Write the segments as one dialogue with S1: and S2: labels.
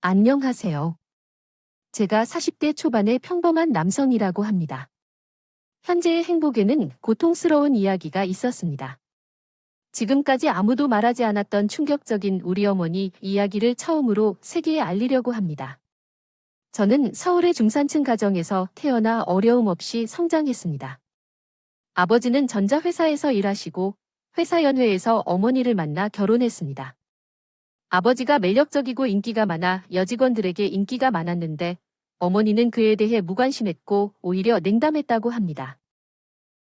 S1: 안녕하세요. 제가 40대 초반의 평범한 남성이라고 합니다. 현재의 행복에는 고통스러운 이야기가 있었습니다. 지금까지 아무도 말하지 않았던 충격적인 우리 어머니 이야기를 처음으로 세계에 알리려고 합니다. 저는 서울의 중산층 가정에서 태어나 어려움 없이 성장했습니다. 아버지는 전자회사에서 일하시고 회사 연회에서 어머니를 만나 결혼했습니다. 아버지가 매력적이고 인기가 많아 여직원들에게 인기가 많았는데 어머니는 그에 대해 무관심했고 오히려 냉담했다고 합니다.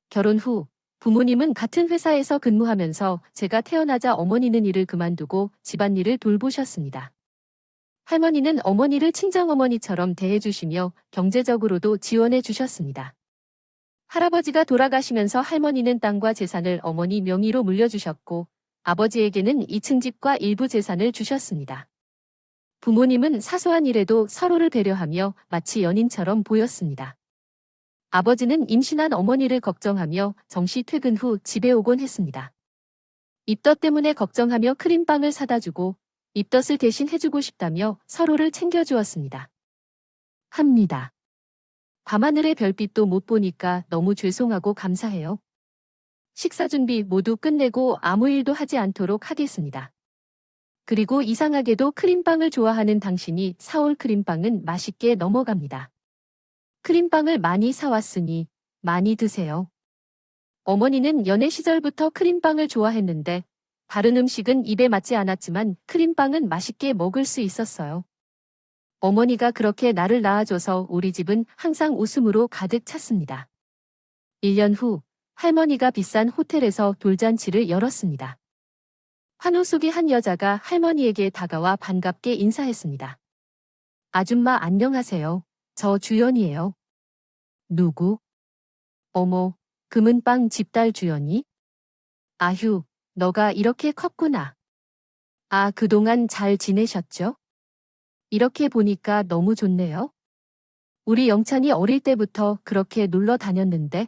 S1: 결혼 후 부모님은 같은 회사에서 근무하면서 제가 태어나자 어머니는 일을 그만두고 집안일을 돌보셨습니다. 할머니는 어머니를 친정어머니처럼 대해주시며 경제적으로도 지원해 주셨습니다. 할아버지가 돌아가시면서 할머니는 땅과 재산을 어머니 명의로 물려주셨고 아버지에게는 2층 집과 일부 재산을 주셨습니다. 부모님은 사소한 일에도 서로를 배려하며 마치 연인처럼 보였습니다. 아버지는 임신한 어머니를 걱정하며 정시 퇴근 후 집에 오곤 했습니다. 입덧 때문에 걱정하며 크림빵을 사다 주고 입덧을 대신 해주고 싶다며 서로를 챙겨주었습니다. 합니다. 밤하늘의 별빛도 못 보니까 너무 죄송하고 감사해요. 식사 준비 모두 끝내고 아무 일도 하지 않도록 하겠습니다. 그리고 이상하게도 크림빵을 좋아하는 당신이 사올 크림빵은 맛있게 넘어갑니다. 크림빵을 많이 사왔으니 많이 드세요. 어머니는 연애 시절부터 크림빵을 좋아했는데 다른 음식은 입에 맞지 않았지만 크림빵은 맛있게 먹을 수 있었어요. 어머니가 그렇게 나를 낳아줘서 우리 집은 항상 웃음으로 가득 찼습니다. 1년 후 할머니가 비싼 호텔에서 돌잔치를 열었습니다. 환호 속의 한 여자가 할머니에게 다가와 반갑게 인사했습니다. 아줌마 안녕하세요. 저 주연이에요. 누구? 어머, 금은빵 집딸 주연이? 아휴, 너가 이렇게 컸구나. 아, 그동안 잘 지내셨죠? 이렇게 보니까 너무 좋네요. 우리 영찬이 어릴 때부터 그렇게 놀러 다녔는데.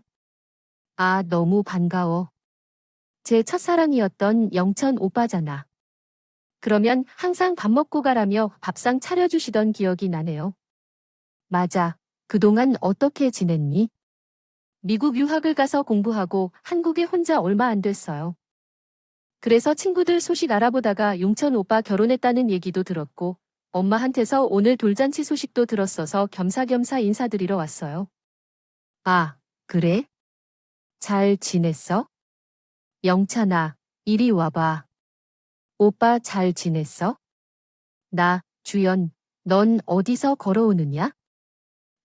S1: 아, 너무 반가워. 제 첫사랑이었던 영천 오빠잖아. 그러면 항상 밥 먹고 가라며 밥상 차려주시던 기억이 나네요. 맞아. 그동안 어떻게 지냈니? 미국 유학을 가서 공부하고 한국에 혼자 얼마 안 됐어요. 그래서 친구들 소식 알아보다가 용천 오빠 결혼했다는 얘기도 들었고 엄마한테서 오늘 돌잔치 소식도 들었어서 겸사겸사 인사드리러 왔어요. 아, 그래? 잘 지냈어? 영찬아, 이리 와봐. 오빠 잘 지냈어? 나, 주연, 넌 어디서 걸어오느냐?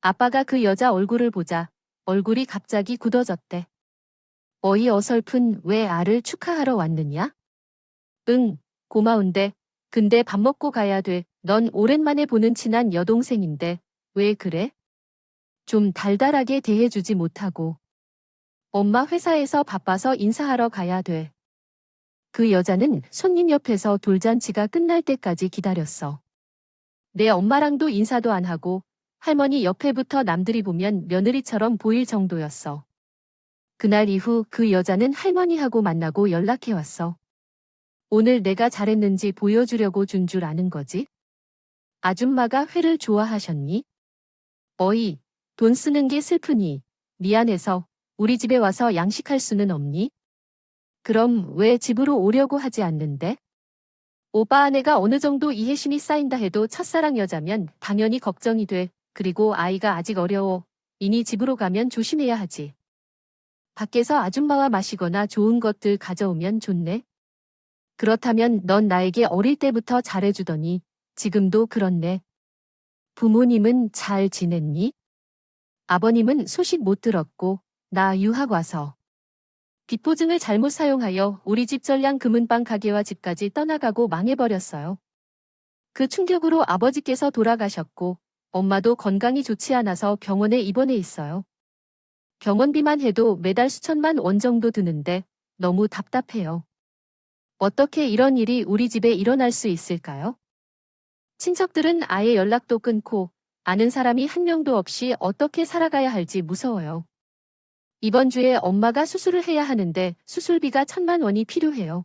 S1: 아빠가 그 여자 얼굴을 보자 얼굴이 갑자기 굳어졌대. 어이 어설픈 외아를 축하하러 왔느냐? 응, 고마운데. 근데 밥 먹고 가야 돼. 넌 오랜만에 보는 친한 여동생인데 왜 그래? 좀 달달하게 대해주지 못하고. 엄마 회사에서 바빠서 인사하러 가야 돼. 그 여자는 손님 옆에서 돌잔치가 끝날 때까지 기다렸어. 내 엄마랑도 인사도 안 하고 할머니 옆에부터 남들이 보면 며느리처럼 보일 정도였어. 그날 이후 그 여자는 할머니하고 만나고 연락해왔어. 오늘 내가 잘했는지 보여주려고 준 줄 아는 거지? 아줌마가 회를 좋아하셨니? 어이, 돈 쓰는 게 슬프니. 미안해서 우리 집에 와서 양식할 수는 없니? 그럼 왜 집으로 오려고 하지 않는데? 오빠 아내가 어느 정도 이해심이 쌓인다 해도 첫사랑 여자면 당연히 걱정이 돼. 그리고 아이가 아직 어려워. 이니 집으로 가면 조심해야 하지. 밖에서 아줌마와 마시거나 좋은 것들 가져오면 좋네. 그렇다면 넌 나에게 어릴 때부터 잘해주더니 지금도 그렇네. 부모님은 잘 지냈니? 아버님은 소식 못 들었고 나 유학 와서 빚보증을 잘못 사용하여 우리 집 전량 금은방 가게와 집까지 떠나가고 망해버렸어요. 그 충격으로 아버지께서 돌아가셨고 엄마도 건강이 좋지 않아서 병원에 입원해 있어요. 병원비만 해도 매달 수천만 원 정도 드는데 너무 답답해요. 어떻게 이런 일이 우리 집에 일어날 수 있을까요? 친척들은 아예 연락도 끊고 아는 사람이 한 명도 없이 어떻게 살아가야 할지 무서워요. 이번 주에 엄마가 수술을 해야 하는데 수술비가 1,000만 원이 필요해요.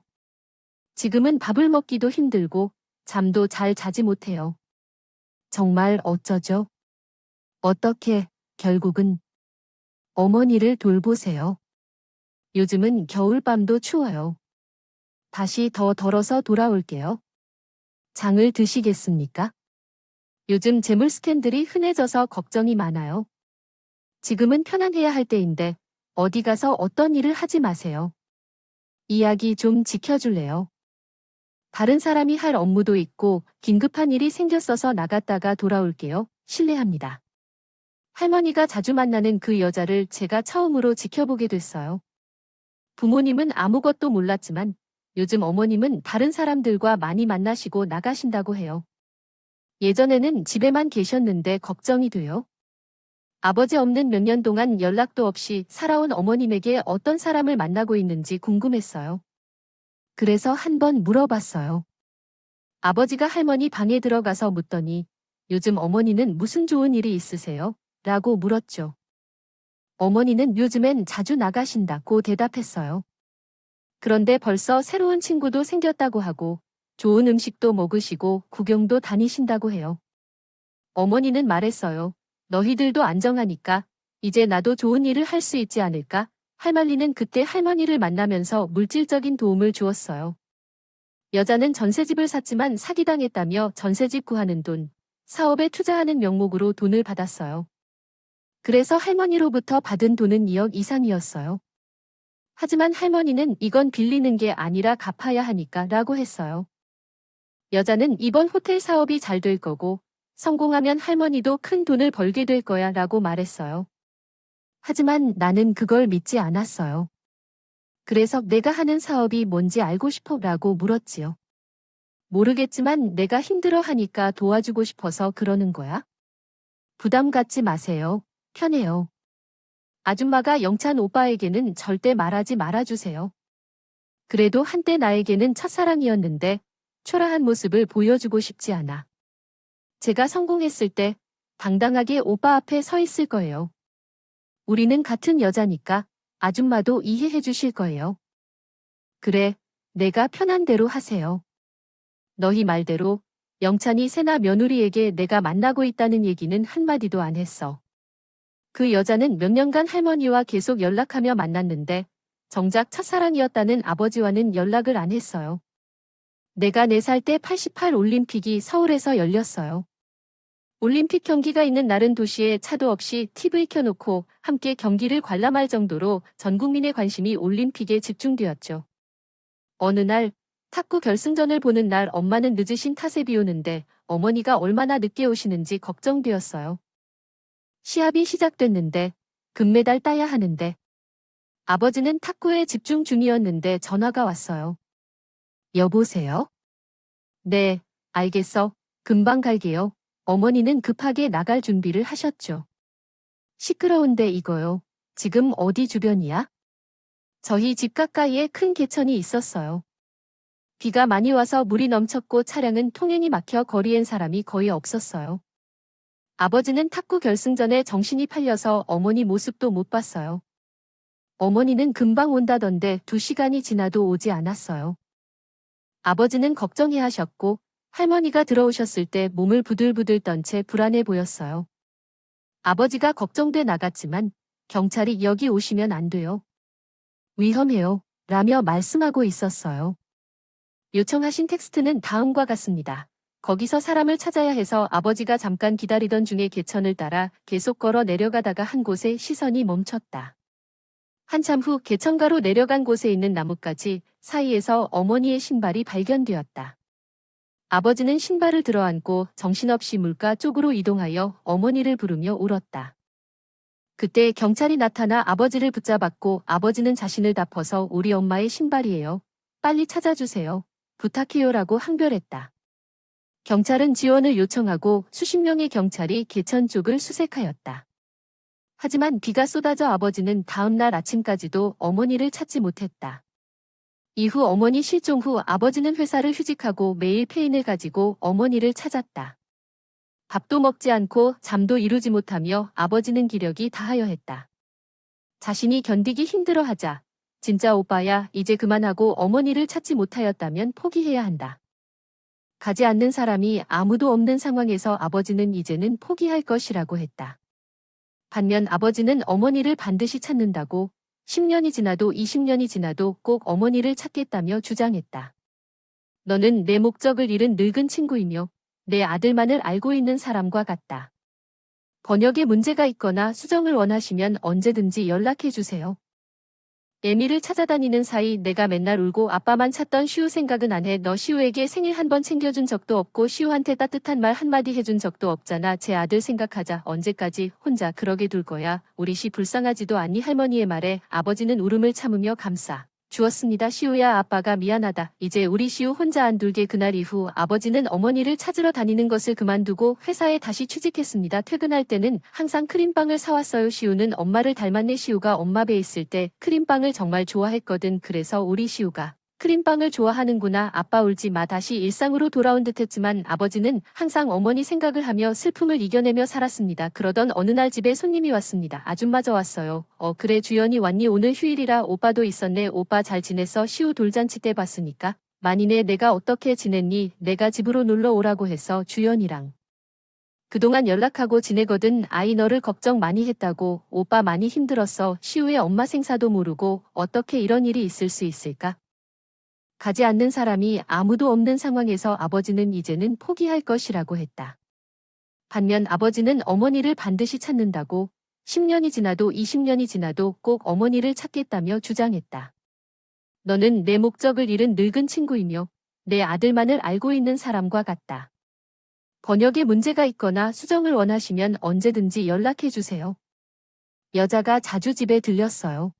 S1: 지금은 밥을 먹기도 힘들고 잠도 잘 자지 못해요. 정말 어쩌죠? 어떻게, 결국은 어머니를 돌보세요. 요즘은 겨울밤도 추워요. 다시 더 덜어서 돌아올게요. 장을 드시겠습니까? 요즘 재물 스캔들이 흔해져서 걱정이 많아요. 지금은 편안해야 할 때인데 어디 가서 어떤 일을 하지 마세요. 이야기 좀 지켜줄래요? 다른 사람이 할 업무도 있고 긴급한 일이 생겼어서 나갔다가 돌아올게요. 실례합니다. 할머니가 자주 만나는 그 여자를 제가 처음으로 지켜보게 됐어요. 부모님은 아무것도 몰랐지만 요즘 어머님은 다른 사람들과 많이 만나시고 나가신다고 해요. 예전에는 집에만 계셨는데 걱정이 돼요. 아버지 없는 몇 년 동안 연락도 없이 살아온 어머님에게 어떤 사람을 만나고 있는지 궁금했어요. 그래서 한번 물어봤어요. 아버지가 할머니 방에 들어가서 묻더니 요즘 어머니는 무슨 좋은 일이 있으세요? 라고 물었죠. 어머니는 요즘엔 자주 나가신다고 대답했어요. 그런데 벌써 새로운 친구도 생겼다고 하고 좋은 음식도 먹으시고 구경도 다니신다고 해요. 어머니는 말했어요. 너희들도 안정하니까 이제 나도 좋은 일을 할 수 있지 않을까? 할말리는 그때 할머니를 만나면서 물질적인 도움을 주었어요. 여자는 전셋집을 샀지만 사기당했다며 전셋집 구하는 돈, 사업에 투자하는 명목으로 돈을 받았어요. 그래서 할머니로부터 받은 돈은 2억 이상이었어요. 하지만 할머니는 이건 빌리는 게 아니라 갚아야 하니까 라고 했어요. 여자는 이번 호텔 사업이 잘 될 거고 성공하면 할머니도 큰 돈을 벌게 될 거야 라고 말했어요. 하지만 나는 그걸 믿지 않았어요. 그래서 내가 하는 사업이 뭔지 알고 싶어 라고 물었지요. 모르겠지만 내가 힘들어 하니까 도와주고 싶어서 그러는 거야? 부담 갖지 마세요. 편해요. 아줌마가 영찬 오빠에게는 절대 말하지 말아주세요. 그래도 한때 나에게는 첫사랑이었는데 초라한 모습을 보여주고 싶지 않아. 제가 성공했을 때 당당하게 오빠 앞에 서 있을 거예요. 우리는 같은 여자니까 아줌마도 이해해 주실 거예요. 그래, 내가 편한 대로 하세요. 너희 말대로 영찬이 세나 며느리에게 내가 만나고 있다는 얘기는 한마디도 안 했어. 그 여자는 몇 년간 할머니와 계속 연락하며 만났는데 정작 첫사랑이었다는 아버지와는 연락을 안 했어요. 내가 4살 때 88 올림픽이 서울에서 열렸어요. 올림픽 경기가 있는 날은 도시에 차도 없이 TV 켜놓고 함께 경기를 관람할 정도로 전 국민의 관심이 올림픽에 집중되었죠. 어느 날 탁구 결승전을 보는 날 엄마는 늦으신 탓에 비 오는데 어머니가 얼마나 늦게 오시는지 걱정되었어요. 시합이 시작됐는데 금메달 따야 하는데 아버지는 탁구에 집중 중이었는데 전화가 왔어요. 여보세요? 네, 알겠어. 금방 갈게요. 어머니는 급하게 나갈 준비를 하셨죠. 시끄러운데 이거요. 지금 어디 주변이야? 저희 집 가까이에 큰 개천이 있었어요. 비가 많이 와서 물이 넘쳤고 차량은 통행이 막혀 거리엔 사람이 거의 없었어요. 아버지는 탁구 결승전에 정신이 팔려서 어머니 모습도 못 봤어요. 어머니는 금방 온다던데 2시간이 지나도 오지 않았어요. 아버지는 걱정해 하셨고 할머니가 들어오셨을 때 몸을 부들부들 떤 채 불안해 보였어요. 아버지가 걱정돼 나갔지만 경찰이 여기 오시면 안 돼요. 위험해요. 라며 말씀하고 있었어요. 요청하신 텍스트는 다음과 같습니다. 거기서 사람을 찾아야 해서 아버지가 잠깐 기다리던 중에 개천을 따라 계속 걸어 내려가다가 한 곳에 시선이 멈췄다. 한참 후 개천가로 내려간 곳에 있는 나뭇가지 사이에서 어머니의 신발이 발견되었다. 아버지는 신발을 들어안고 정신없이 물가 쪽으로 이동하여 어머니를 부르며 울었다. 그때 경찰이 나타나 아버지를 붙잡았고 아버지는 자신을 덮어서 우리 엄마의 신발이에요. 빨리 찾아주세요. 부탁해요라고 항변했다. 경찰은 지원을 요청하고 수십 명의 경찰이 개천 쪽을 수색하였다. 하지만 비가 쏟아져 아버지는 다음 날 아침까지도 어머니를 찾지 못했다. 이후 어머니 실종 후 아버지는 회사를 휴직하고 매일 페인을 가지고 어머니를 찾았다. 밥도 먹지 않고 잠도 이루지 못하며 아버지는 기력이 다하여 했다. 자신이 견디기 힘들어하자 진짜 오빠야 이제 그만하고 어머니를 찾지 못하였다면 포기해야 한다. 가지 않는 사람이 아무도 없는 상황에서 아버지는 이제는 포기할 것이라고 했다. 반면 아버지는 어머니를 반드시 찾는다고 10년이 지나도 20년이 지나도 꼭 어머니를 찾겠다며 주장했다. 너는 내 목적을 잃은 늙은 친구이며 내 아들만을 알고 있는 사람과 같다. 번역에 문제가 있거나 수정을 원하시면 언제든지 연락해 주세요. 에미를 찾아다니는 사이 내가 맨날 울고 아빠만 찾던 시우 생각은 안 해. 너 시우에게 생일 한 번 챙겨준 적도 없고 시우한테 따뜻한 말 한마디 해준 적도 없잖아. 제 아들 생각하자. 언제까지 혼자 그러게 둘 거야. 우리 시 불쌍하지도 않니? 할머니의 말에 아버지는 울음을 참으며 감싸 주었습니다. 시우야, 아빠가 미안하다. 이제 우리 시우 혼자 안 둘게. 그날 이후 아버지는 어머니를 찾으러 다니는 것을 그만두고 회사에 다시 취직했습니다. 퇴근할 때는 항상 크림빵을 사왔어요. 시우는 엄마를 닮았네. 시우가 엄마 배 있을 때 크림빵을 정말 좋아했거든. 그래서 우리 시우가 크림빵을 좋아하는구나. 아빠 울지 마. 다시 일상으로 돌아온 듯했지만 아버지는 항상 어머니 생각을 하며 슬픔을 이겨내며 살았습니다. 그러던 어느 날 집에 손님이 왔습니다. 아줌마저 왔어요. 그래 주연이 왔니? 오늘 휴일이라 오빠도 있었네. 오빠 잘 지냈어? 시우 돌잔치 때 봤으니까. 많이네. 내가 어떻게 지냈니? 내가 집으로 놀러 오라고 해서 주연이랑 그동안 연락하고 지내거든. 아이 너를 걱정 많이 했다고. 오빠 많이 힘들었어. 시우의 엄마 생사도 모르고 어떻게 이런 일이 있을 수 있을까? 가지 않는 사람이 아무도 없는 상황에서 아버지는 이제는 포기할 것이라고 했다. 반면 아버지는 어머니를 반드시 찾는다고 10년이 지나도 20년이 지나도 꼭 어머니를 찾겠다며 주장했다. 너는 내 목적을 잃은 늙은 친구이며 내 아들만을 알고 있는 사람과 같다. 번역에 문제가 있거나 수정을 원하시면 언제든지 연락해 주세요. 여자가 자주 집에 들렸어요.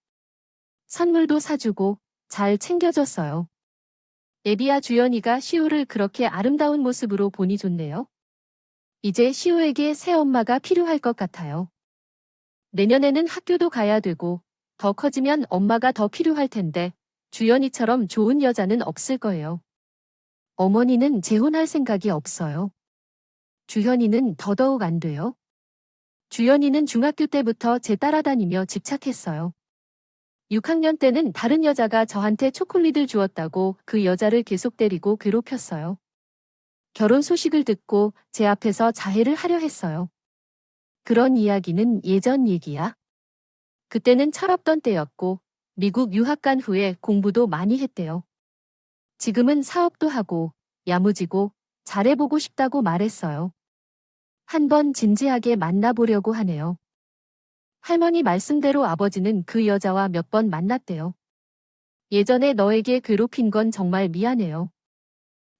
S1: 선물도 사주고 잘 챙겨줬어요. 에비야, 주연이가 시우를 그렇게 아름다운 모습으로 보니 좋네요. 이제 시우에게 새 엄마가 필요할 것 같아요. 내년에는 학교도 가야 되고 더 커지면 엄마가 더 필요할 텐데 주연이처럼 좋은 여자는 없을 거예요. 어머니는 재혼할 생각이 없어요. 주현이는 더더욱 안 돼요. 주연이는 중학교 때부터 제 따라다니며 집착했어요. 6학년 때는 다른 여자가 저한테 초콜릿을 주었다고 그 여자를 계속 때리고 괴롭혔어요. 결혼 소식을 듣고 제 앞에서 자해를 하려 했어요. 그런 이야기는 예전 얘기야. 그때는 철없던 때였고 미국 유학 간 후에 공부도 많이 했대요. 지금은 사업도 하고 야무지고 잘해보고 싶다고 말했어요. 한번 진지하게 만나보려고 하네요. 할머니 말씀대로 아버지는 그 여자와 몇 번 만났대요. 예전에 너에게 괴롭힌 건 정말 미안해요.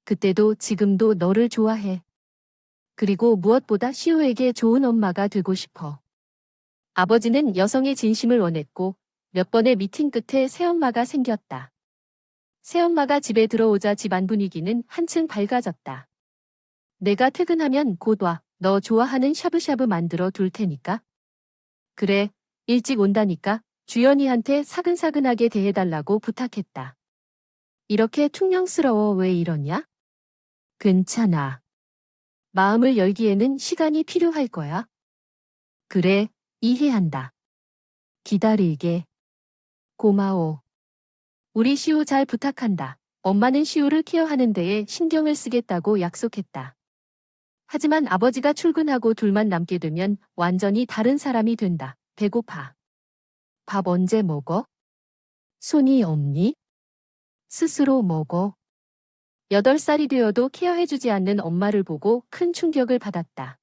S1: 그때도 지금도 너를 좋아해. 그리고 무엇보다 시우에게 좋은 엄마가 되고 싶어. 아버지는 여성의 진심을 원했고 몇 번의 미팅 끝에 새엄마가 생겼다. 새엄마가 집에 들어오자 집안 분위기는 한층 밝아졌다. 내가 퇴근하면 곧 와. 너 좋아하는 샤브샤브 만들어 둘 테니까. 그래, 일찍 온다니까. 주연이한테 사근사근하게 대해달라고 부탁했다. 이렇게 퉁명스러워. 왜 이러냐? 괜찮아. 마음을 열기에는 시간이 필요할 거야. 그래, 이해한다. 기다릴게. 고마워. 우리 시우 잘 부탁한다. 엄마는 시우를 케어하는 데에 신경을 쓰겠다고 약속했다. 하지만 아버지가 출근하고 둘만 남게 되면 완전히 다른 사람이 된다. 배고파. 밥 언제 먹어? 손이 없니? 스스로 먹어. 8살이 되어도 케어해주지 않는 엄마를 보고 큰 충격을 받았다.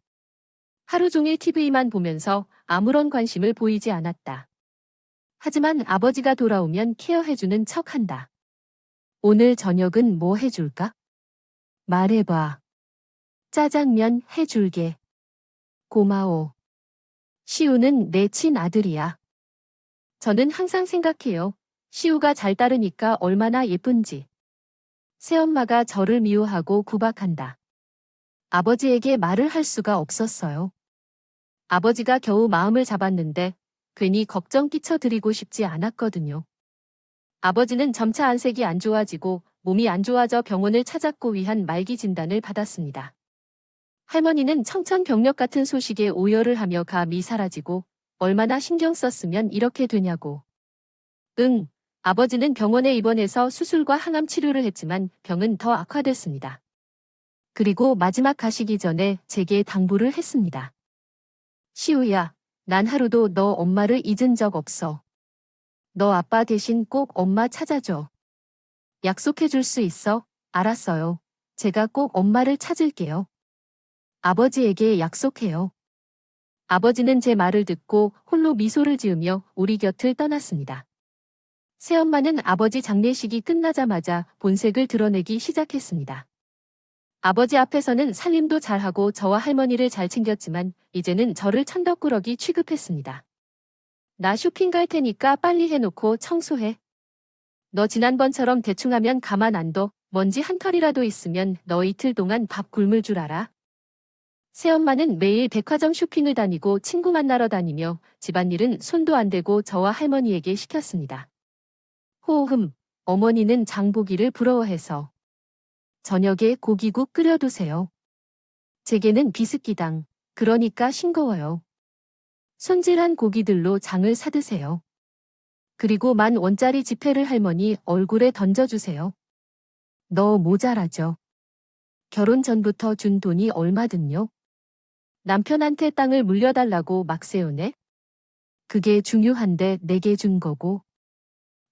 S1: 하루 종일 TV만 보면서 아무런 관심을 보이지 않았다. 하지만 아버지가 돌아오면 케어해주는 척한다. 오늘 저녁은 뭐 해줄까? 말해봐. 짜장면 해줄게. 고마워. 시우는 내 친아들이야. 저는 항상 생각해요. 시우가 잘 따르니까 얼마나 예쁜지. 새엄마가 저를 미워하고 구박한다. 아버지에게 말을 할 수가 없었어요. 아버지가 겨우 마음을 잡았는데 괜히 걱정 끼쳐드리고 싶지 않았거든요. 아버지는 점차 안색이 안 좋아지고 몸이 안 좋아져 병원을 찾았고 위한 말기 진단을 받았습니다. 할머니는 청천벽력 같은 소식에 오열을 하며 감이 사라지고 얼마나 신경 썼으면 이렇게 되냐고. 아버지는 병원에 입원해서 수술과 항암 치료를 했지만 병은 더 악화됐습니다. 그리고 마지막 가시기 전에 제게 당부를 했습니다. 시우야, 난 하루도 너 엄마를 잊은 적 없어. 너 아빠 대신 꼭 엄마 찾아줘. 약속해 줄 수 있어? 알았어요. 제가 꼭 엄마를 찾을게요. 아버지에게 약속해요. 아버지는 제 말을 듣고 홀로 미소를 지으며 우리 곁을 떠났습니다. 새엄마는 아버지 장례식이 끝나자마자 본색을 드러내기 시작했습니다. 아버지 앞에서는 살림도 잘하고 저와 할머니를 잘 챙겼지만 이제는 저를 천덕꾸러기 취급했습니다. 나 쇼핑 갈 테니까 빨리 해놓고 청소해. 너 지난번처럼 대충하면 가만 안 둬. 먼지 한 털이라도 있으면 너 이틀 동안 밥 굶을 줄 알아? 새엄마는 매일 백화점 쇼핑을 다니고 친구 만나러 다니며 집안일은 손도 안 대고 저와 할머니에게 시켰습니다. 호흠, 어머니는 장보기를 부러워해서. 저녁에 고기국 끓여두세요. 제게는 비스기당, 그러니까 싱거워요. 손질한 고기들로 장을 사드세요. 그리고 10,000원짜리 지폐를 할머니 얼굴에 던져주세요. 너 모자라죠? 결혼 전부터 준 돈이 얼마든요? 남편한테 땅을 물려달라고 막 세우네? 그게 중요한데 내게 준 거고.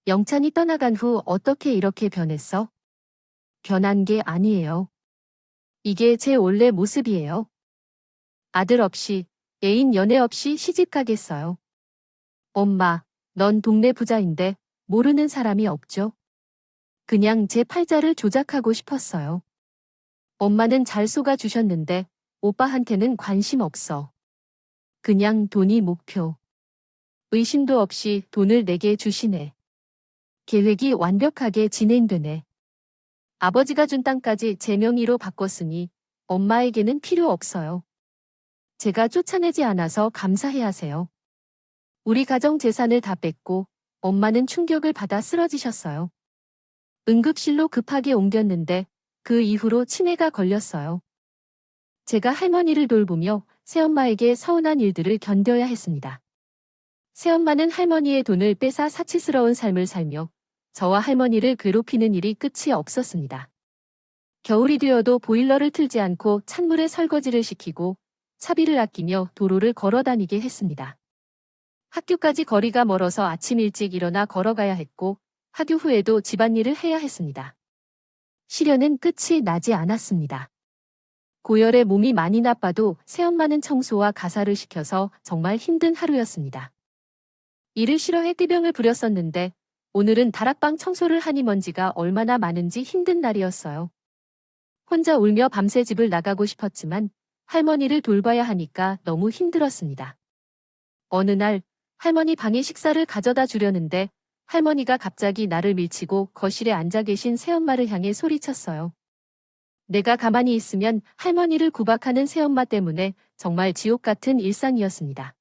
S1: 영찬이 떠나간 후 어떻게 이렇게 변했어? 변한 게 아니에요. 이게 제 원래 모습이에요. 아들 없이, 애인 연애 없이 시집 가겠어요. 엄마, 넌 동네 부자인데 모르는 사람이 없죠? 그냥 제 팔자를 조작하고 싶었어요. 엄마는 잘 속아주셨는데 오빠한테는 관심 없어. 그냥 돈이 목표. 의심도 없이 돈을 내게 주시네. 계획이 완벽하게 진행되네. 아버지가 준 땅까지 제 명의로 바꿨으니 엄마에게는 필요 없어요. 제가 쫓아내지 않아서 감사해 하세요. 우리 가정 재산을 다 뺐고 엄마는 충격을 받아 쓰러지셨어요. 응급실로 급하게 옮겼는데 그 이후로 치매가 걸렸어요. 제가 할머니를 돌보며 새엄마에게 서운한 일들을 견뎌야 했습니다. 새엄마는 할머니의 돈을 뺏어 사치스러운 삶을 살며 저와 할머니를 괴롭히는 일이 끝이 없었습니다. 겨울이 되어도 보일러를 틀지 않고 찬물에 설거지를 시키고 차비를 아끼며 도로를 걸어 다니게 했습니다. 학교까지 거리가 멀어서 아침 일찍 일어나 걸어가야 했고 학교 후에도 집안일을 해야 했습니다. 시련은 끝이 나지 않았습니다. 고열에 몸이 많이 나빠도 새엄마는 청소와 가사를 시켜서 정말 힘든 하루였습니다. 일을 싫어해 띠병을 부렸었는데 오늘은 다락방 청소를 하니 먼지가 얼마나 많은지 힘든 날이었어요. 혼자 울며 밤새 집을 나가고 싶었지만 할머니를 돌봐야 하니까 너무 힘들었습니다. 어느 날 할머니 방에 식사를 가져다 주려는데 할머니가 갑자기 나를 밀치고 거실에 앉아 계신 새엄마를 향해 소리쳤어요. 내가 가만히 있으면 할머니를 구박하는 새엄마 때문에 정말 지옥 같은 일상이었습니다.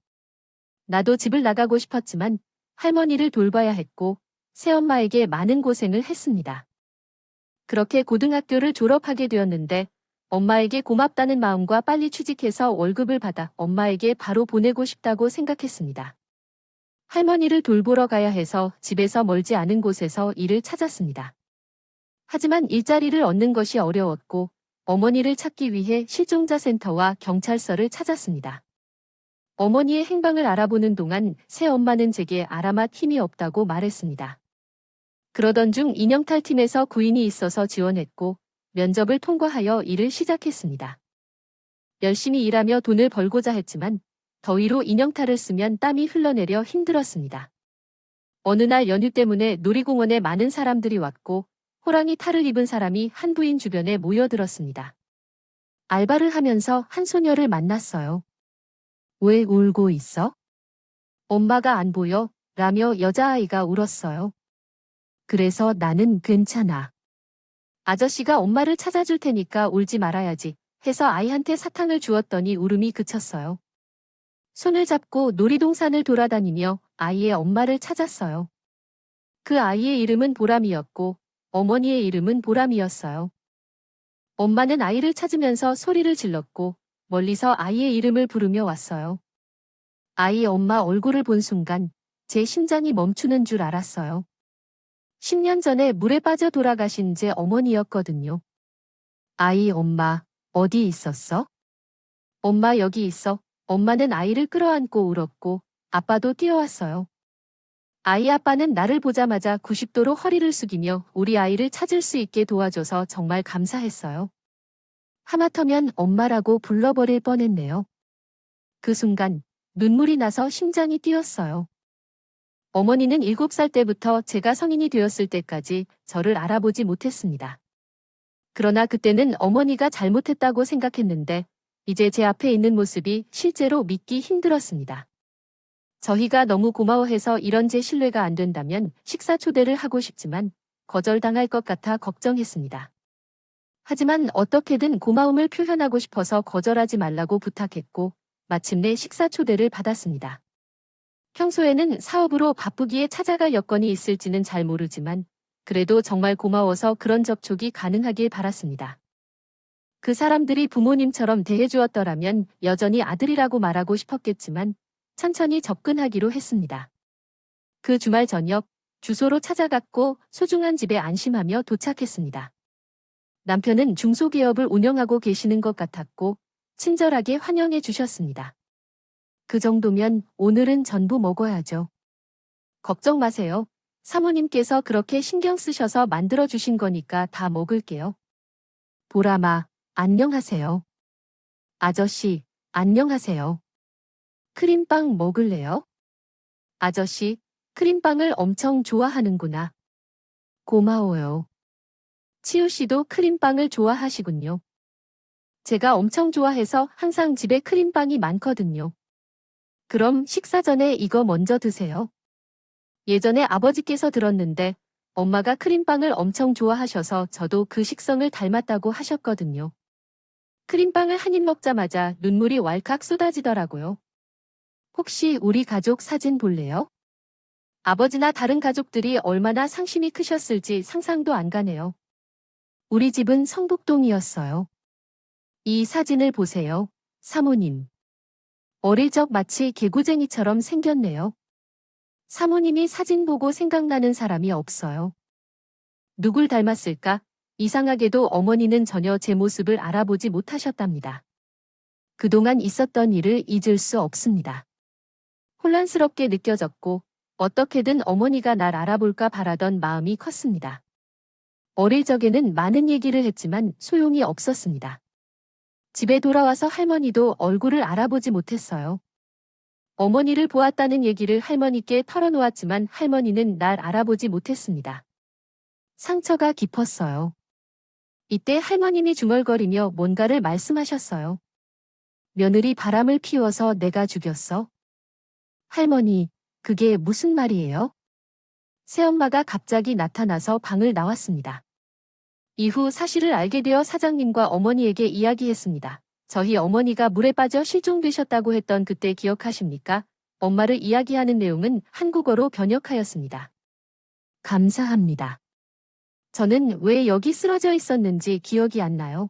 S1: 나도 집을 나가고 싶었지만 할머니를 돌봐야 했고 새엄마에게 많은 고생을 했습니다. 그렇게 고등학교를 졸업하게 되었는데 엄마에게 고맙다는 마음과 빨리 취직해서 월급을 받아 엄마에게 바로 보내고 싶다고 생각했습니다. 할머니를 돌보러 가야 해서 집에서 멀지 않은 곳에서 일을 찾았습니다. 하지만 일자리를 얻는 것이 어려웠고 어머니를 찾기 위해 실종자 센터와 경찰서를 찾았습니다. 어머니의 행방을 알아보는 동안 새엄마는 제게 알아맛 힘이 없다고 말했습니다. 그러던 중 인형탈팀에서 구인이 있어서 지원했고 면접을 통과하여 일을 시작했습니다. 열심히 일하며 돈을 벌고자 했지만 더위로 인형탈을 쓰면 땀이 흘러내려 힘들었습니다. 어느 날 연휴 때문에 놀이공원에 많은 사람들이 왔고 호랑이 탈을 입은 사람이 한 부인 주변에 모여들었습니다. 알바를 하면서 한 소녀를 만났어요. 왜 울고 있어? 엄마가 안 보여? 라며 여자아이가 울었어요. 그래서 나는 괜찮아. 아저씨가 엄마를 찾아줄 테니까 울지 말아야지 해서 아이한테 사탕을 주었더니 울음이 그쳤어요. 손을 잡고 놀이동산을 돌아다니며 아이의 엄마를 찾았어요. 그 아이의 이름은 보람이었고 어머니의 이름은 보람이었어요. 엄마는 아이를 찾으면서 소리를 질렀고 멀리서 아이의 이름을 부르며 왔어요. 아이 엄마 얼굴을 본 순간 제 심장이 멈추는 줄 알았어요. 10년 전에 물에 빠져 돌아가신 제 어머니였거든요. 아이 엄마, 어디 있었어? 엄마 여기 있어. 엄마는 아이를 끌어안고 울었고 아빠도 뛰어왔어요. 아이 아빠는 나를 보자마자 90도로 허리를 숙이며 우리 아이를 찾을 수 있게 도와줘서 정말 감사했어요. 하마터면 엄마라고 불러버릴 뻔했네요. 그 순간 눈물이 나서 심장이 뛰었어요. 어머니는 7살 때부터 제가 성인이 되었을 때까지 저를 알아보지 못했습니다. 그러나 그때는 어머니가 잘못했다고 생각했는데 이제 제 앞에 있는 모습이 실제로 믿기 힘들었습니다. 저희가 너무 고마워해서 이런 제 신뢰가 안 된다면 식사 초대를 하고 싶지만 거절당할 것 같아 걱정했습니다. 하지만 어떻게든 고마움을 표현하고 싶어서 거절하지 말라고 부탁했고 마침내 식사 초대를 받았습니다. 평소에는 사업으로 바쁘기에 찾아갈 여건이 있을지는 잘 모르지만 그래도 정말 고마워서 그런 접촉이 가능하길 바랐습니다. 그 사람들이 부모님처럼 대해주었더라면 여전히 아들이라고 말하고 싶었겠지만 천천히 접근하기로 했습니다. 그 주말 저녁 주소로 찾아갔고 소중한 집에 안심하며 도착했습니다. 남편은 중소기업을 운영하고 계시는 것 같았고 친절하게 환영해 주셨습니다. 그 정도면 오늘은 전부 먹어야죠. 걱정 마세요. 사모님께서 그렇게 신경 쓰셔서 만들어 주신 거니까 다 먹을게요. 보라마, 안녕하세요. 아저씨, 안녕하세요. 크림빵 먹을래요? 아저씨, 크림빵을 엄청 좋아하는구나. 고마워요. 치우 씨도 크림빵을 좋아하시군요. 제가 엄청 좋아해서 항상 집에 크림빵이 많거든요. 그럼 식사 전에 이거 먼저 드세요. 예전에 아버지께서 들었는데 엄마가 크림빵을 엄청 좋아하셔서 저도 그 식성을 닮았다고 하셨거든요. 크림빵을 한 입 먹자마자 눈물이 왈칵 쏟아지더라고요. 혹시 우리 가족 사진 볼래요? 아버지나 다른 가족들이 얼마나 상심이 크셨을지 상상도 안 가네요. 우리 집은 성북동이었어요. 이 사진을 보세요, 사모님. 어릴 적 마치 개구쟁이처럼 생겼네요. 사모님이 사진 보고 생각나는 사람이 없어요. 누굴 닮았을까? 이상하게도 어머니는 전혀 제 모습을 알아보지 못하셨답니다. 그동안 있었던 일을 잊을 수 없습니다. 혼란스럽게 느껴졌고 어떻게든 어머니가 날 알아볼까 바라던 마음이 컸습니다. 어릴 적에는 많은 얘기를 했지만 소용이 없었습니다. 집에 돌아와서 할머니도 얼굴을 알아보지 못했어요. 어머니를 보았다는 얘기를 할머니께 털어놓았지만 할머니는 날 알아보지 못했습니다. 상처가 깊었어요. 이때 할머님이 중얼거리며 뭔가를 말씀하셨어요. 며느리 바람을 피워서 내가 죽였어? 할머니, 그게 무슨 말이에요? 새엄마가 갑자기 나타나서 방을 나왔습니다. 이후 사실을 알게 되어 사장님과 어머니에게 이야기했습니다. 저희 어머니가 물에 빠져 실종되셨다고 했던 그때 기억하십니까? 엄마를 이야기하는 내용은 한국어로 번역하였습니다. 감사합니다. 저는 왜 여기 쓰러져 있었는지 기억이 안 나요.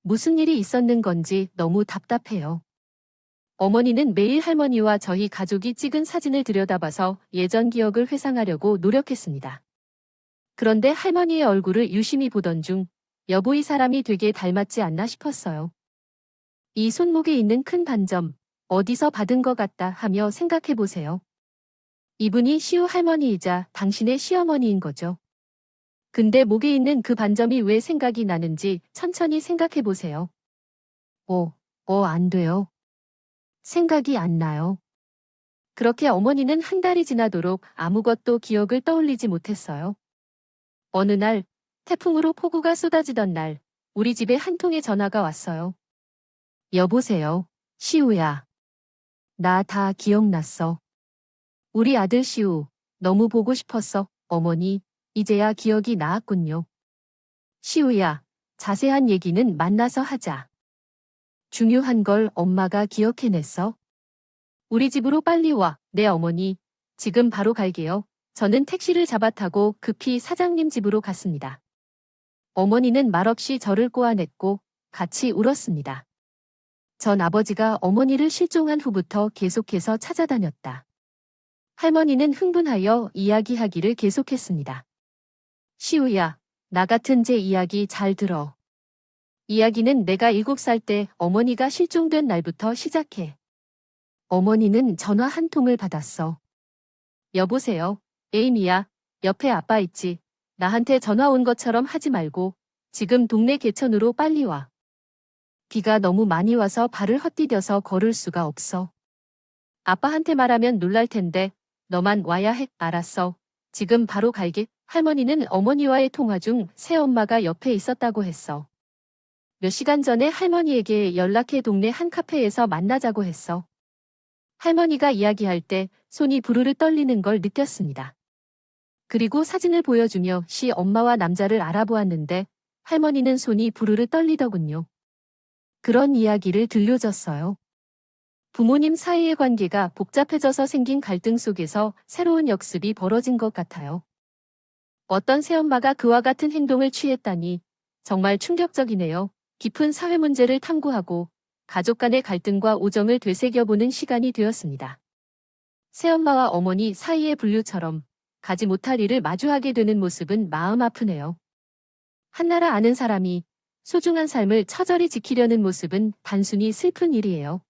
S1: 무슨 일이 있었는 건지 너무 답답해요. 어머니는 매일 할머니와 저희 가족이 찍은 사진을 들여다봐서 예전 기억을 회상하려고 노력했습니다. 그런데 할머니의 얼굴을 유심히 보던 중 여보 이 사람이 되게 닮았지 않나 싶었어요. 이 손목에 있는 큰 반점, 어디서 받은 것 같다 하며 생각해 보세요. 이분이 시우 할머니이자 당신의 시어머니인 거죠. 근데 목에 있는 그 반점이 왜 생각이 나는지 천천히 생각해 보세요. 안 돼요. 생각이 안 나요. 그렇게 어머니는 한 달이 지나도록 아무것도 기억을 떠올리지 못했어요. 어느 날, 태풍으로 폭우가 쏟아지던 날, 우리 집에 한 통의 전화가 왔어요. 여보세요, 시우야. 나 다 기억났어. 우리 아들 시우, 너무 보고 싶었어, 어머니. 이제야 기억이 나았군요. 시우야, 자세한 얘기는 만나서 하자. 중요한 걸 엄마가 기억해냈어. 우리 집으로 빨리 와, 네 어머니. 지금 바로 갈게요. 저는 택시를 잡아 타고 급히 사장님 집으로 갔습니다. 어머니는 말없이 저를 꼬아냈고 같이 울었습니다. 전 아버지가 어머니를 실종한 후부터 계속해서 찾아다녔다. 할머니는 흥분하여 이야기하기를 계속했습니다. 시우야, 나 같은 제 이야기 잘 들어. 이야기는 내가 7살 때 어머니가 실종된 날부터 시작해. 어머니는 전화 한 통을 받았어. 여보세요. 에이미야. 옆에 아빠 있지. 나한테 전화 온 것처럼 하지 말고 지금 동네 개천으로 빨리 와. 비가 너무 많이 와서 발을 헛디뎌서 걸을 수가 없어. 아빠한테 말하면 놀랄 텐데 너만 와야 해. 알았어. 지금 바로 갈게. 할머니는 어머니와의 통화 중 새엄마가 옆에 있었다고 했어. 몇 시간 전에 할머니에게 연락해 동네 한 카페에서 만나자고 했어. 할머니가 이야기할 때 손이 부르르 떨리는 걸 느꼈습니다. 그리고 사진을 보여주며 엄마와 남자를 알아보았는데 할머니는 손이 부르르 떨리더군요. 그런 이야기를 들려줬어요. 부모님 사이의 관계가 복잡해져서 생긴 갈등 속에서 새로운 역습이 벌어진 것 같아요. 어떤 새엄마가 그와 같은 행동을 취했다니 정말 충격적이네요. 깊은 사회 문제를 탐구하고 가족 간의 갈등과 우정을 되새겨보는 시간이 되었습니다. 새엄마와 어머니 사이의 분류처럼 가지 못할 일을 마주하게 되는 모습은 마음 아프네요. 한나라 아는 사람이 소중한 삶을 처절히 지키려는 모습은 단순히 슬픈 일이에요.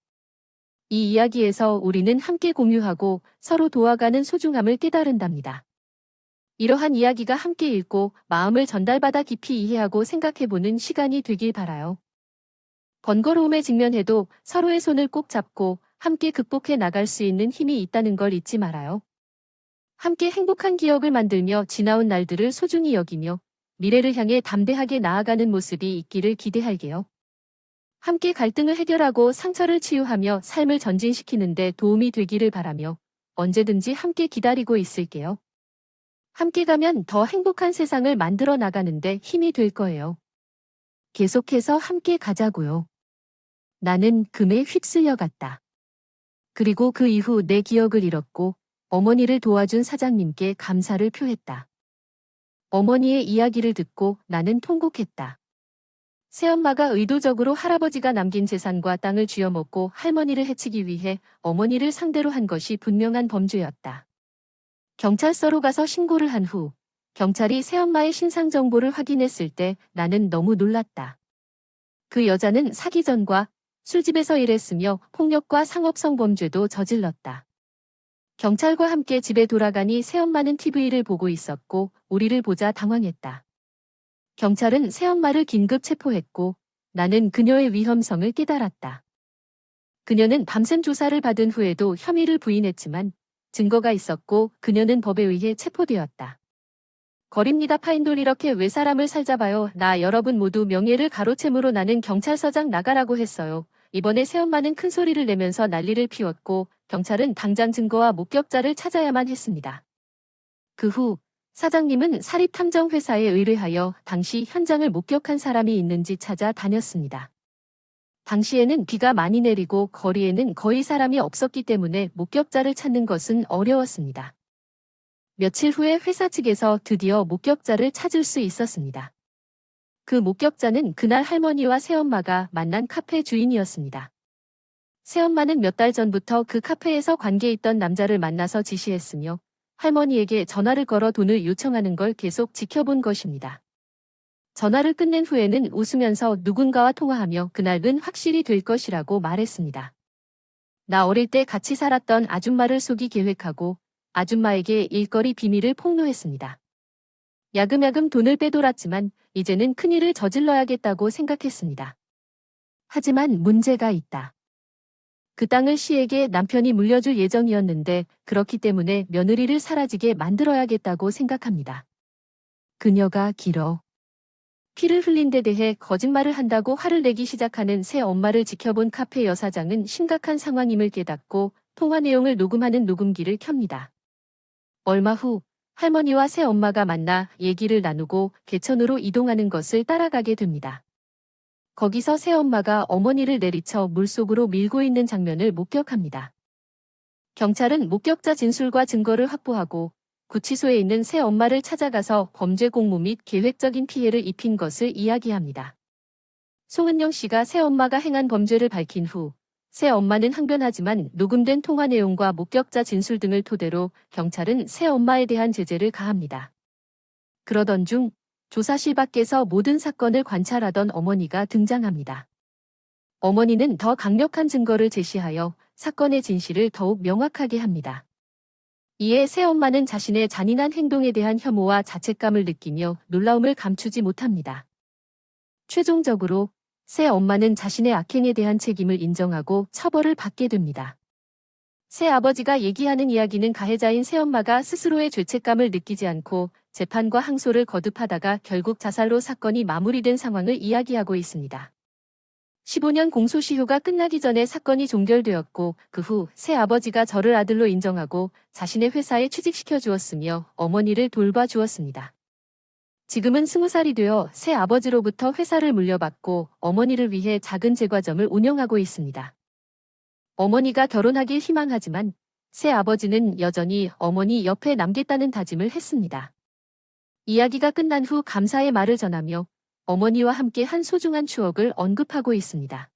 S1: 이 이야기에서 우리는 함께 공유하고 서로 도와가는 소중함을 깨달은답니다. 이러한 이야기가 함께 읽고 마음을 전달받아 깊이 이해하고 생각해보는 시간이 되길 바라요. 번거로움에 직면해도 서로의 손을 꼭 잡고 함께 극복해 나갈 수 있는 힘이 있다는 걸 잊지 말아요. 함께 행복한 기억을 만들며 지나온 날들을 소중히 여기며 미래를 향해 담대하게 나아가는 모습이 있기를 기대할게요. 함께 갈등을 해결하고 상처를 치유하며 삶을 전진시키는 데 도움이 되기를 바라며 언제든지 함께 기다리고 있을게요. 함께 가면 더 행복한 세상을 만들어 나가는데 힘이 될 거예요. 계속해서 함께 가자고요. 나는 금에 휩쓸려 갔다. 그리고 그 이후 내 기억을 잃었고 어머니를 도와준 사장님께 감사를 표했다. 어머니의 이야기를 듣고 나는 통곡했다. 새엄마가 의도적으로 할아버지가 남긴 재산과 땅을 쥐어먹고 할머니를 해치기 위해 어머니를 상대로 한 것이 분명한 범죄였다. 경찰서로 가서 신고를 한 후 경찰이 새엄마의 신상 정보를 확인했을 때 나는 너무 놀랐다. 그 여자는 사기 전과 술집에서 일했으며 폭력과 상업성 범죄도 저질렀다. 경찰과 함께 집에 돌아가니 새엄마는 TV를 보고 있었고 우리를 보자 당황했다. 경찰은 새엄마를 긴급 체포했고 나는 그녀의 위험성을 깨달았다. 그녀는 밤샘 조사를 받은 후에도 혐의를 부인했지만 증거가 있었고 그녀는 법에 의해 체포되었다. 거립니다 파인돌 이렇게 왜 사람을 살잡아요. 나 여러분 모두 명예를 가로채므로 나는 경찰서장 나가라고 했어요. 이번에 새엄마는 큰 소리를 내면서 난리를 피웠고 경찰은 당장 증거와 목격자를 찾아야만 했습니다. 그 후 사장님은 사립탐정회사에 의뢰하여 당시 현장을 목격한 사람이 있는지 찾아 다녔습니다. 당시에는 비가 많이 내리고 거리에는 거의 사람이 없었기 때문에 목격자를 찾는 것은 어려웠습니다. 며칠 후에 회사 측에서 드디어 목격자를 찾을 수 있었습니다. 그 목격자는 그날 할머니와 새엄마가 만난 카페 주인이었습니다. 새엄마는 몇 달 전부터 그 카페에서 관계 있던 남자를 만나서 지시했으며 할머니에게 전화를 걸어 돈을 요청하는 걸 계속 지켜본 것입니다. 전화를 끝낸 후에는 웃으면서 누군가와 통화하며 그날은 확실히 될 것이라고 말했습니다. 나 어릴 때 같이 살았던 아줌마를 속이 계획하고 아줌마에게 일거리 비밀을 폭로했습니다. 야금야금 돈을 빼돌았지만 이제는 큰일을 저질러야겠다고 생각했습니다. 하지만 문제가 있다. 그 땅을 씨에게 남편이 물려줄 예정이었는데 그렇기 때문에 며느리를 사라지게 만들어야겠다고 생각합니다. 그녀가 길어. 피를 흘린 데 대해 거짓말을 한다고 화를 내기 시작하는 새 엄마를 지켜본 카페 여사장은 심각한 상황임을 깨닫고 통화 내용을 녹음하는 녹음기를 켭니다. 얼마 후 할머니와 새 엄마가 만나 얘기를 나누고 개천으로 이동하는 것을 따라가게 됩니다. 거기서 새 엄마가 어머니를 내리쳐 물속으로 밀고 있는 장면을 목격합니다. 경찰은 목격자 진술과 증거를 확보하고 구치소에 있는 새 엄마를 찾아가서 범죄 공모 및 계획적인 피해를 입힌 것을 이야기합니다. 송은영 씨가 새 엄마가 행한 범죄를 밝힌 후 새 엄마는 항변하지만 녹음된 통화 내용과 목격자 진술 등을 토대로 경찰은 새 엄마에 대한 제재를 가합니다. 그러던 중 조사실 밖에서 모든 사건을 관찰하던 어머니가 등장합니다. 어머니는 더 강력한 증거를 제시하여 사건의 진실을 더욱 명확하게 합니다. 이에 새엄마는 자신의 잔인한 행동에 대한 혐오와 자책감을 느끼며 놀라움을 감추지 못합니다. 최종적으로 새엄마는 자신의 악행에 대한 책임을 인정하고 처벌을 받게 됩니다. 새아버지가 얘기하는 이야기는 가해자인 새엄마가 스스로의 죄책감을 느끼지 않고 재판과 항소를 거듭하다가 결국 자살로 사건이 마무리된 상황을 이야기하고 있습니다. 15년 공소시효가 끝나기 전에 사건이 종결되었고 그 후 새아버지가 저를 아들로 인정하고 자신의 회사에 취직시켜 주었으며 어머니를 돌봐 주었습니다. 지금은 20살이 되어 새아버지로부터 회사를 물려받고 어머니를 위해 작은 제과점을 운영하고 있습니다. 어머니가 결혼하길 희망하지만 새아버지는 여전히 어머니 옆에 남겠다는 다짐을 했습니다. 이야기가 끝난 후 감사의 말을 전하며 어머니와 함께 한 소중한 추억을 언급하고 있습니다.